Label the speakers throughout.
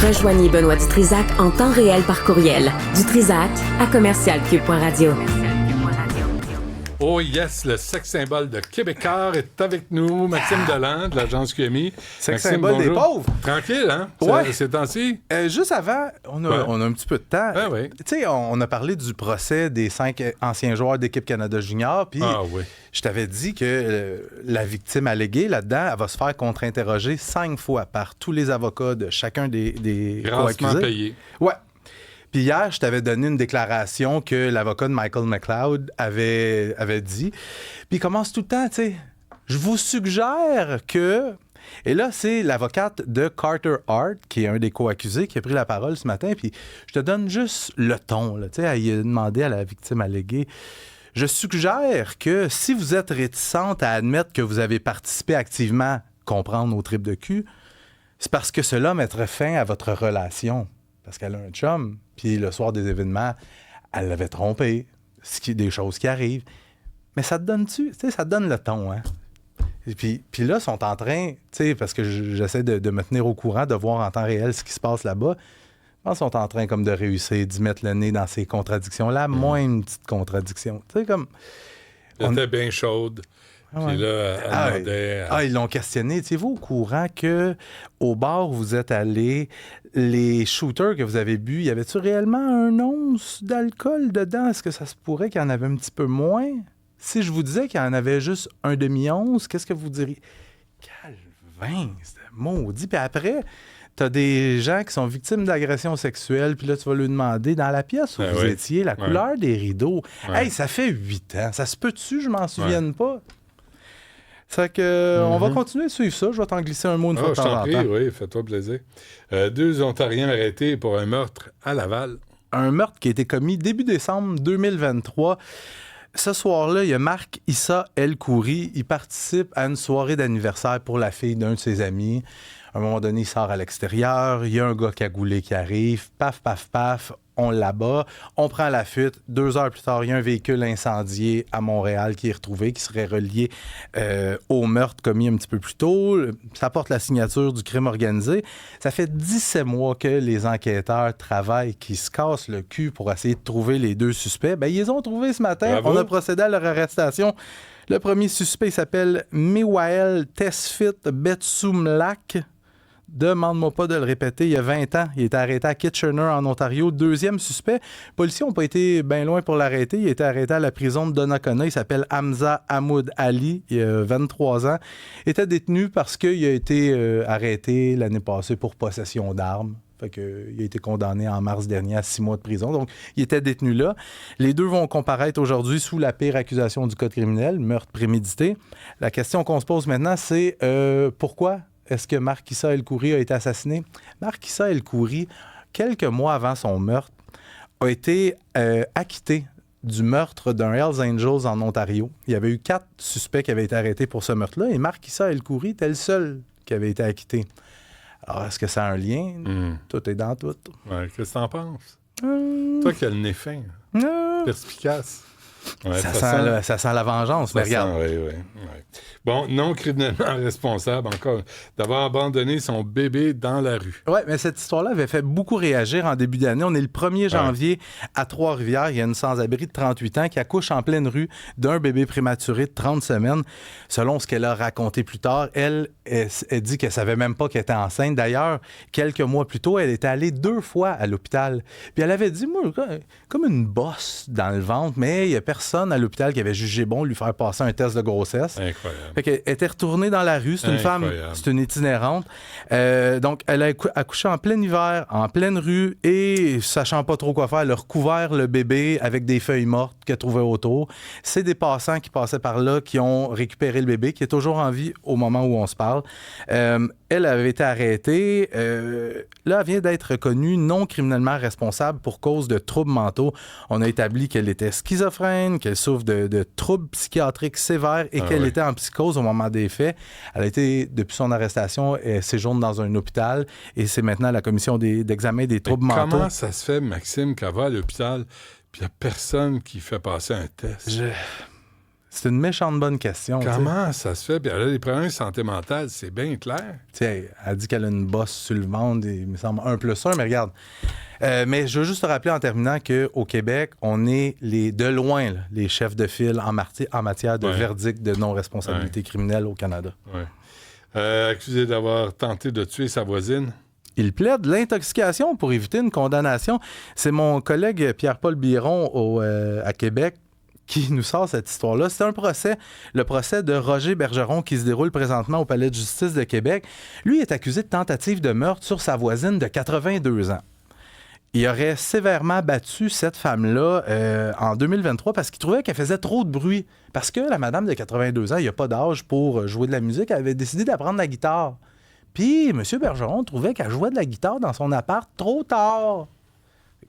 Speaker 1: Rejoignez Benoît Dutrisac en temps réel par courriel. Dutrisac@commercialcube.radio.
Speaker 2: Oh yes, le sex symbole de Québécois est avec nous, Maxime Deland de l'agence QMI.
Speaker 3: Sex
Speaker 2: Maxime,
Speaker 3: symbole des
Speaker 2: bonjour.
Speaker 3: pauvres.
Speaker 2: Tranquille, hein?
Speaker 3: Ouais.
Speaker 2: Ces temps-ci?
Speaker 3: Juste avant, on a un petit peu de temps.
Speaker 2: Ah oui.
Speaker 3: Tu sais, on a parlé du procès des 5 anciens joueurs d'équipe Canada Junior, puis
Speaker 2: Oui.
Speaker 3: je t'avais dit que la victime alléguée là-dedans, elle va se faire contre-interroger 5 fois par tous les avocats de chacun des
Speaker 2: Grassement
Speaker 3: co-accusés.
Speaker 2: payé.
Speaker 3: Ouais. Puis hier, je t'avais donné une déclaration que l'avocat de Michael McLeod avait dit. Puis il commence tout le temps, tu sais, je vous suggère que... Et là, c'est l'avocate de Carter Hart, qui est un des co-accusés, qui a pris la parole ce matin. Puis je te donne juste le ton, là, tu sais, elle a demandé à la victime alléguée. Je suggère que si vous êtes réticente à admettre que vous avez participé activement, comprendre aux tripes de cul, c'est parce que cela mettrait fin à votre relation. Parce qu'elle a un chum, puis le soir des événements, elle l'avait trompé, des choses qui arrivent. Mais ça te donne-tu? Tu sais, ça te donne le ton, hein? Et puis là, ils sont en train, tu sais, parce que j'essaie de me tenir au courant, de voir en temps réel ce qui se passe là-bas. Je pense qu'ils sont en train comme de réussir, d'y mettre le nez dans ces contradictions-là. Moins une petite contradiction. Tu sais, comme...
Speaker 2: Elle était bien chaude. Puis là, elle demandait...
Speaker 3: ils l'ont questionné. Étiez-vous au courant que au bar où vous êtes allé, les shooters que vous avez bu, y avait-tu réellement un once d'alcool dedans? Est-ce que ça se pourrait qu'il y en avait un petit peu moins? Si je vous disais qu'il y en avait juste un demi-once, qu'est-ce que vous diriez? Calvin, c'était maudit. Puis après, t'as des gens qui sont victimes d'agressions sexuelles, puis là, tu vas lui demander, dans la pièce où vous étiez, la couleur des rideaux. Hey, ça fait 8 ans. Ça se peut-tu? Je m'en souvienne pas. C'est que on va continuer à suivre ça. Je vais t'en glisser un mot une fois de temps en temps.
Speaker 2: Oui, fais-toi plaisir. 2 Ontariens arrêtés pour un meurtre à Laval.
Speaker 3: Un meurtre qui a été commis début décembre 2023. Ce soir-là, il y a Marc Issa El-Khoury. Il participe à une soirée d'anniversaire pour la fille d'un de ses amis. À un moment donné, il sort à l'extérieur. Il y a un gars cagoulé qui arrive. Paf, paf, paf. On l'abat. On prend la fuite. 2 heures plus tard, il y a un véhicule incendié à Montréal qui est retrouvé, qui serait relié au meurtre commis un petit peu plus tôt. Ça porte la signature du crime organisé. Ça fait 17 mois que les enquêteurs travaillent, qui se cassent le cul pour essayer de trouver les 2 suspects. Ben, ils les ont trouvés ce matin.
Speaker 2: Bravo.
Speaker 3: On a procédé à leur arrestation. Le premier suspect, il s'appelle Miwael Tesfit Betsumlak. Demande-moi pas de le répéter. Il y a 20 ans, il était arrêté à Kitchener, en Ontario. Deuxième suspect. Les policiers n'ont pas été bien loin pour l'arrêter. Il a été arrêté à la prison de Donnacona. Il s'appelle Hamza Hamoud Ali. Il a 23 ans. Il était détenu parce qu'il a été arrêté l'année passée pour possession d'armes. Fait que, il a été condamné en mars dernier à 6 mois de prison. Donc, il était détenu là. Les 2 vont comparaître aujourd'hui sous la pire accusation du code criminel, meurtre prémédité. La question qu'on se pose maintenant, c'est pourquoi est-ce que Marc Issa El-Khoury a été assassiné? Marc Issa El-Khoury, quelques mois avant son meurtre, a été acquitté du meurtre d'un Hells Angels en Ontario. Il y avait eu 4 suspects qui avaient été arrêtés pour ce meurtre-là et Marc Issa El-Khoury était le seul qui avait été acquitté. Alors, est-ce que ça a un lien? Tout est dans tout.
Speaker 2: Ouais, qu'est-ce que t'en penses? Toi qui as le nez fin, perspicace. Ouais,
Speaker 3: ça sent la vengeance, mais regarde.
Speaker 2: Oui. Bon, non criminellement responsable encore d'avoir abandonné son bébé dans la rue.
Speaker 3: Oui, mais cette histoire-là avait fait beaucoup réagir en début d'année. On est le 1er janvier à Trois-Rivières. Il y a une sans-abri de 38 ans qui accouche en pleine rue d'un bébé prématuré de 30 semaines. Selon ce qu'elle a raconté plus tard, elle dit qu'elle savait même pas qu'elle était enceinte. D'ailleurs, quelques mois plus tôt, elle était allée 2 fois à l'hôpital. Puis elle avait dit, moi, comme une bosse dans le ventre, mais il y a personne à l'hôpital qui avait jugé bon lui faire passer un test de grossesse.
Speaker 2: Incroyable.
Speaker 3: Fait qu'elle était retournée dans la rue. C'est une femme, c'est une itinérante. Donc, elle a accouché en plein hiver, en pleine rue, et sachant pas trop quoi faire, elle a recouvert le bébé avec des feuilles mortes qu'elle trouvait autour. C'est des passants qui passaient par là qui ont récupéré le bébé, qui est toujours en vie au moment où on se parle. Elle avait été arrêtée. Là, elle vient d'être reconnue non criminellement responsable pour cause de troubles mentaux. On a établi qu'elle était schizophrène, qu'elle souffre de troubles psychiatriques sévères et qu'elle était en psychose au moment des faits. Elle a été, depuis son arrestation, elle séjourne dans un hôpital et c'est maintenant la commission d'examen des troubles mentaux.
Speaker 2: Comment ça se fait, Maxime, qu'elle va à l'hôpital puis il n'y a personne qui fait passer un test?
Speaker 3: C'est une méchante bonne question.
Speaker 2: Comment ça se fait? Puis elle a des problèmes de santé mentale, c'est bien clair.
Speaker 3: Elle dit qu'elle a une bosse sur le ventre, il me semble 1+1, mais regarde. Mais je veux juste te rappeler en terminant qu'au Québec, on est de loin les chefs de file en matière de verdict de non-responsabilité criminelle au Canada.
Speaker 2: Ouais. Accusé d'avoir tenté de tuer sa voisine.
Speaker 3: Il plaide l'intoxication pour éviter une condamnation. C'est mon collègue Pierre-Paul Biron à Québec qui nous sort cette histoire-là. C'est un procès, le procès de Roger Bergeron qui se déroule présentement au Palais de justice de Québec. Lui est accusé de tentative de meurtre sur sa voisine de 82 ans. Il aurait sévèrement battu cette femme-là en 2023 parce qu'il trouvait qu'elle faisait trop de bruit. Parce que la madame de 82 ans, il n'y a pas d'âge pour jouer de la musique, elle avait décidé d'apprendre la guitare. Puis M. Bergeron trouvait qu'elle jouait de la guitare dans son appart trop tard.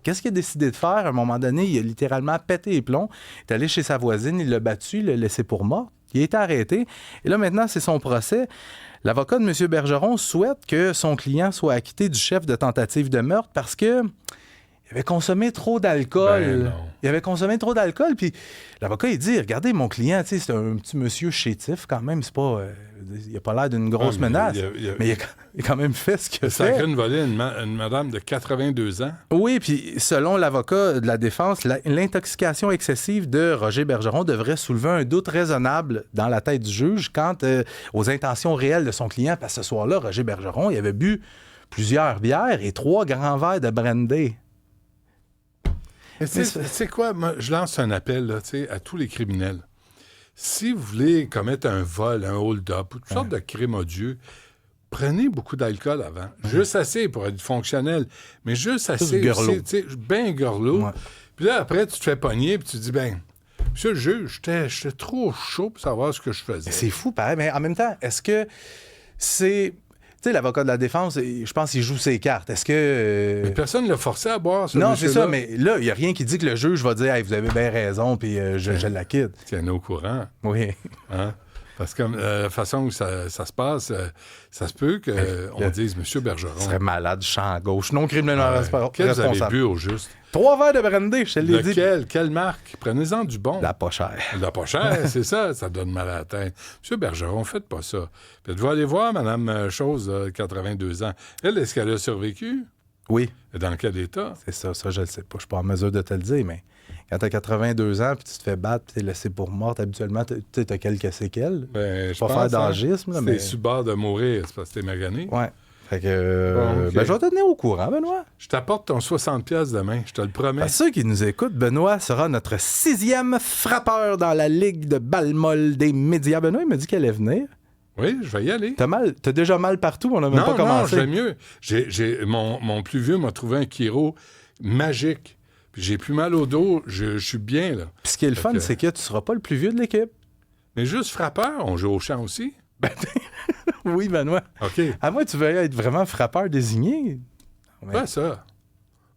Speaker 3: Qu'est-ce qu'il a décidé de faire? À un moment donné, il a littéralement pété les plombs. Il est allé chez sa voisine, il l'a battu, il l'a laissé pour mort. Il a été arrêté. Et là, maintenant, c'est son procès. L'avocat de M. Bergeron souhaite que son client soit acquitté du chef de tentative de meurtre parce que il avait consommé trop d'alcool. Il avait consommé trop d'alcool. Puis l'avocat, il dit, regardez, mon client, c'est un petit monsieur chétif quand même. C'est pas... il n'a pas l'air d'une grosse menace. Mais il a quand même fait ce qu'il a fait.
Speaker 2: Sacré une volée une madame de 82 ans.
Speaker 3: Oui, puis selon l'avocat de la défense, l'intoxication excessive de Roger Bergeron devrait soulever un doute raisonnable dans la tête du juge quant aux intentions réelles de son client. Parce que ce soir-là, Roger Bergeron, il avait bu plusieurs bières et 3 grands verres de brandy.
Speaker 2: Tu sais quoi? Moi, je lance un appel là, à tous les criminels. Si vous voulez commettre un vol, un hold-up ou toutes sortes de crimes odieux, prenez beaucoup d'alcool avant. Juste assez pour être fonctionnel, mais juste assez aussi, bien gorlot. Ouais. Puis là, après, tu te fais pogner puis tu te dis, monsieur le juge, j'étais trop chaud pour savoir ce que je faisais.
Speaker 3: C'est fou, pareil. Mais en même temps, est-ce que c'est... Tu sais, l'avocat de la défense, je pense qu'il joue ses cartes. Est-ce que...
Speaker 2: Mais personne ne l'a forcé à boire,
Speaker 3: non, c'est ça, mais là, il n'y a rien qui dit que le juge va dire hey, « vous avez bien raison, puis je l'acquitte ».
Speaker 2: Tiens-nous au courant.
Speaker 3: Oui.
Speaker 2: Hein? Parce que la façon où ça se passe, ça se peut qu'on dise « Monsieur Bergeron ».
Speaker 3: Ce serait malade, champ gauche, non criminellement responsable.
Speaker 2: Quel vous avez bu au juste?
Speaker 3: 3 verres de brandy, je te l'ai dit.
Speaker 2: Quelle marque? Prenez-en du bon.
Speaker 3: La pas chère.
Speaker 2: La pas chère, c'est ça, ça donne mal à la tête. Monsieur Bergeron, faites pas ça. Faites-vous aller voir Mme Chose, 82 ans. Elle, est-ce qu'elle a survécu?
Speaker 3: Oui.
Speaker 2: Dans quel état?
Speaker 3: C'est ça, je le sais pas. Je suis pas en mesure de te le dire, mais quand t'as 82 ans puis tu te fais battre puis t'es laissé pour morte, habituellement, t'as quelques séquelles.
Speaker 2: Je
Speaker 3: pas faire d'âgisme, là, mais...
Speaker 2: C'est sur le bord de mourir, c'est parce que t'es magané.
Speaker 3: Ouais. Fait que, okay. Je vais te tenir au courant, Benoît.
Speaker 2: Je t'apporte ton 60$ demain, je te le promets.
Speaker 3: À ceux qui nous écoutent, Benoît sera notre 6e frappeur dans la Ligue de balle molle des médias. Benoît, il m'a dit qu'elle allait venir.
Speaker 2: Oui, je vais y aller.
Speaker 3: T'as déjà mal partout, on n'a même pas commencé.
Speaker 2: Non, j'ai mieux. Mon plus vieux m'a trouvé un chiro magique. Puis j'ai plus mal au dos, je suis bien, là.
Speaker 3: Puis ce qui est le fun, c'est que tu seras pas le plus vieux de l'équipe.
Speaker 2: Mais juste frappeur, on joue au champ aussi.
Speaker 3: Oui, Benoît.
Speaker 2: OK.
Speaker 3: À moi, tu veux être vraiment frappeur désigné?
Speaker 2: Ouais, ça.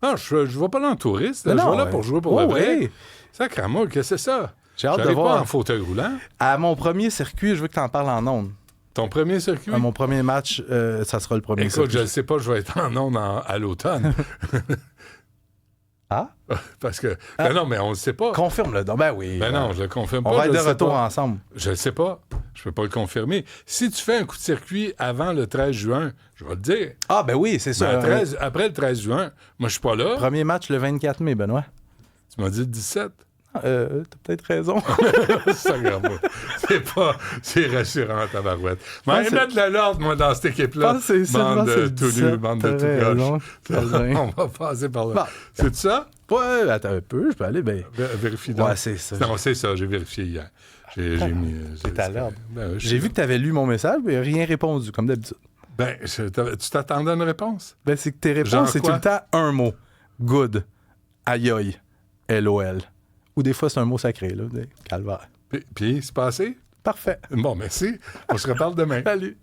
Speaker 2: Non, je ne vais pas là en touriste. Je vais là pour jouer pour le vrai. Oui. Sacrément, qu'est-ce que c'est ça?
Speaker 3: J'ai hâte de voir.
Speaker 2: Pas en fauteuil roulant.
Speaker 3: À mon premier circuit, je veux que tu en parles en ondes.
Speaker 2: Ton premier circuit?
Speaker 3: À mon premier match, ça sera le premier
Speaker 2: circuit.
Speaker 3: Écoute,
Speaker 2: je ne sais pas, je vais être en ondes à l'automne.
Speaker 3: Ah?
Speaker 2: Parce que... non, mais on ne le sait pas.
Speaker 3: Confirme-le donc. Ben oui.
Speaker 2: Non, je le confirme pas.
Speaker 3: On va être de retour ensemble.
Speaker 2: Je ne sais pas. Je ne peux pas le confirmer. Si tu fais un coup de circuit avant le 13 juin, je vais le dire.
Speaker 3: Ah, ben oui, c'est ça.
Speaker 2: Après le 13 juin, moi, je suis pas là.
Speaker 3: Premier match le 24 mai, Benoît.
Speaker 2: Tu m'as dit le 17?
Speaker 3: T'as peut-être raison.
Speaker 2: C'est rassurant, tabarouette. Mais mettre de l'ordre, moi, dans cette équipe-là. Bande de tout nu, bande de tout gauche. On va passer par là. Bon. C'est ça?
Speaker 3: Ouais, attends un peu, je peux aller.
Speaker 2: Vérifie donc.
Speaker 3: Ouais, c'est ça.
Speaker 2: Non, c'est ça, j'ai vérifié hier. J'ai mis...
Speaker 3: C'est à l'ordre. J'ai vu que tu avais lu mon message, mais rien répondu, comme d'habitude.
Speaker 2: Tu t'attendais à une réponse?
Speaker 3: C'est que tes réponses, c'est tout le temps un mot. Good. Aïe aïe. LOL. Ou des fois, c'est un mot sacré, là. Calvaire.
Speaker 2: Puis, c'est passé?
Speaker 3: Parfait.
Speaker 2: Bon, merci. On se reparle demain.
Speaker 3: Salut.